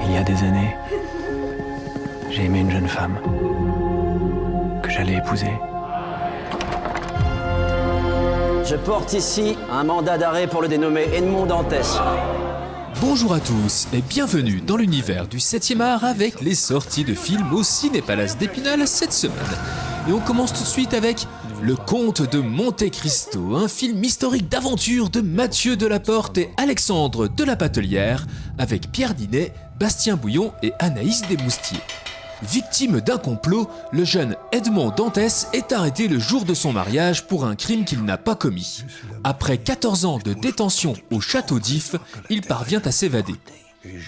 Il y a des années, j'ai aimé une jeune femme que j'allais épouser. Je porte ici un mandat d'arrêt pour le dénommé Edmond Dantès. Bonjour à tous et bienvenue dans l'univers du 7e art avec les sorties de films au Ciné-Palace d'Épinal cette semaine. Et on commence tout de suite avec Le Comte de Monte Cristo, un film historique d'aventure de Mathieu Delaporte et Alexandre de la Patelière, avec Pierre Ninet, Bastien Bouillon et Anaïs Desmoustiers. Victime d'un complot, le jeune Edmond Dantès est arrêté le jour de son mariage pour un crime qu'il n'a pas commis. Après 14 ans de détention au château d'If, il parvient à s'évader.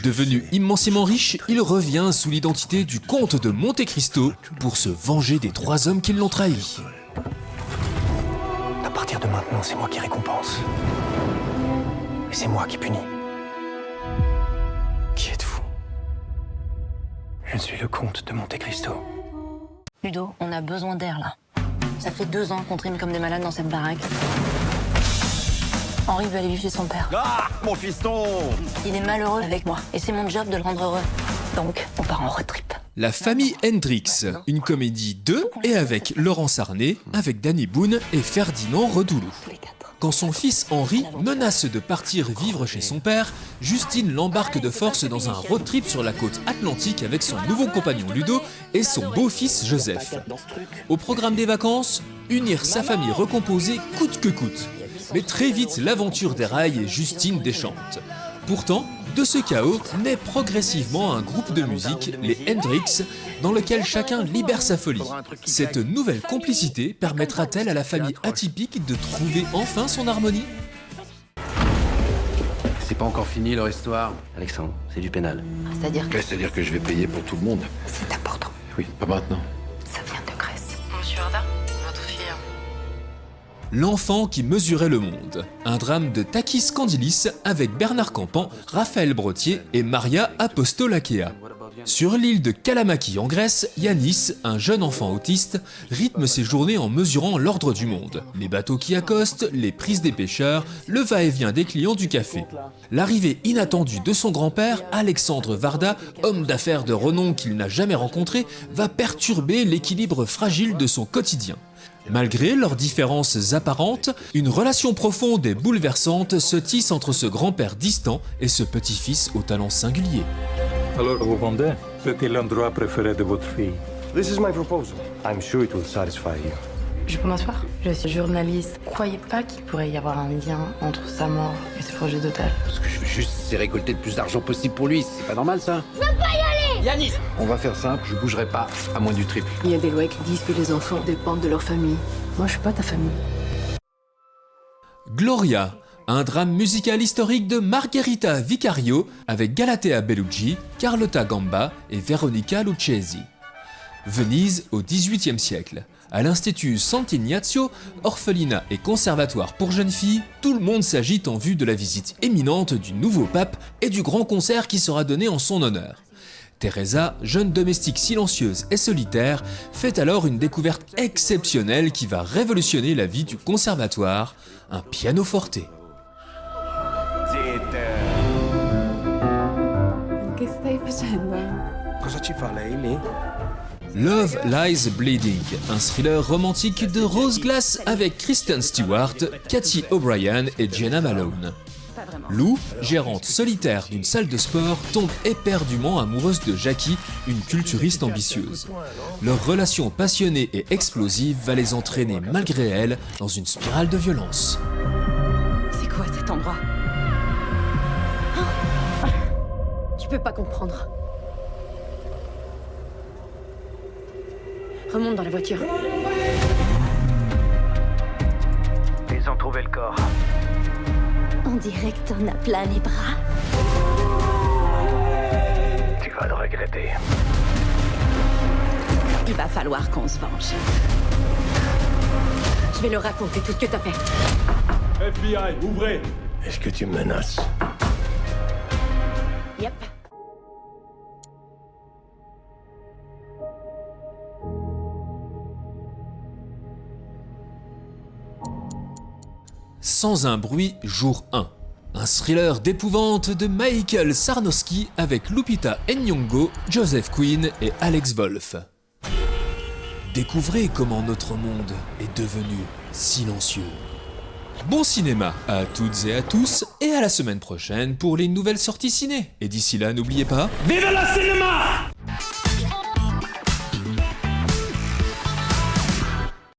Devenu immensément riche, il revient sous l'identité du comte de Monte Cristo pour se venger des 3 hommes qui l'ont trahi. À partir de maintenant, c'est moi qui récompense. Et c'est moi qui punis. Qui êtes-vous? Je suis le comte de Monte Cristo. Ludo, on a besoin d'air là. Ça fait 2 ans qu'on trime comme des malades dans cette baraque. Henri veut aller vivre chez son père. Ah, mon fiston! Il est malheureux avec moi et c'est mon job de le rendre heureux. Donc, on part en road trip. La famille Hendrix, une comédie de et avec Laurent Sarnet, avec Danny Boone et Ferdinand Redoulou. Quand son fils Henri menace de partir vivre chez son père, Justine l'embarque de force dans un road trip sur la côte atlantique avec son nouveau compagnon Ludo et son beau-fils Joseph. Au programme des vacances, unir sa famille recomposée coûte que coûte. Mais très vite, l'aventure déraille et Justine déchante. Pourtant, de ce chaos naît progressivement un groupe de musique, les Hendrix, dans lequel chacun libère sa folie. Cette nouvelle complicité permettra-t-elle à la famille atypique de trouver enfin son harmonie? C'est pas encore fini leur histoire. Alexandre, c'est du pénal. C'est-à-dire que C'est-à-dire que je vais payer pour tout le monde. c'est important. Oui, pas maintenant. Ça vient de Grèce. Monsieur Arda, votre fille. L'enfant qui mesurait le monde. Un drame de Takis Candilis avec Bernard Campan, Raphaël Brottier et Maria Apostolakea. Sur l'île de Kalamaki en Grèce, Yanis, un jeune enfant autiste, rythme ses journées en mesurant l'ordre du monde. Les bateaux qui accostent, les prises des pêcheurs, le va-et-vient des clients du café. L'arrivée inattendue de son grand-père, Alexandre Varda, homme d'affaires de renom qu'il n'a jamais rencontré, va perturber l'équilibre fragile de son quotidien. Malgré leurs différences apparentes, une relation profonde et bouleversante se tisse entre ce grand-père distant et ce petit-fils au talent singulier. Alors vous vendez? C'était l'endroit préféré de votre fille. This is my proposal. I'm sure it will satisfy you. Je peux m'asseoir? Je suis journaliste. Croyez pas qu'il pourrait y avoir un lien entre sa mort et ce projet d'hôtel. Ce que je veux juste, c'est récolter le plus d'argent possible pour lui. C'est pas normal, ça? On va faire simple, Je bougerai pas, à moins du triple. Il y a des lois qui disent que les enfants dépendent de leur famille. Moi, je suis pas ta famille. Gloria, un drame musical historique de Margherita Vicario avec Galatea Bellucci, Carlotta Gamba et Veronica Lucchesi. Venise au XVIIIe siècle. À l'Institut Sant'Ignazio, orphelinat et conservatoire pour jeunes filles, tout le monde s'agite en vue de la visite imminente du nouveau pape et du grand concert qui sera donné en son honneur. Teresa, jeune domestique silencieuse et solitaire, fait alors une découverte exceptionnelle qui va révolutionner la vie du conservatoire, un pianoforte. Che stai facendo? Cosa ci fa lei lì? Love Lies Bleeding, un thriller romantique de Rose Glass avec Kristen Stewart, Cathy O'Brien et Jenna Malone. Lou, gérante solitaire d'une salle de sport, tombe éperdument amoureuse de Jackie, une culturiste ambitieuse. Leur relation passionnée et explosive va les entraîner malgré elle dans une spirale de violence. C'est quoi cet endroit? Tu peux pas comprendre. Remonte dans la voiture. Ils ont trouvé le corps. On dirait que t'en as plein les bras. Tu vas le regretter. Il va falloir qu'on se venge. Je vais leur raconter tout ce que t'as fait. FBI, ouvrez! Est-ce que tu me menaces? Yep. Sans un bruit, jour 1. Un thriller d'épouvante de Michael Sarnowski avec Lupita Nyong'o, Joseph Quinn et Alex Wolff. Découvrez comment notre monde est devenu silencieux. Bon cinéma à toutes et à tous, et à la semaine prochaine pour les nouvelles sorties ciné. Et d'ici là, n'oubliez pas... Vive la cinéma!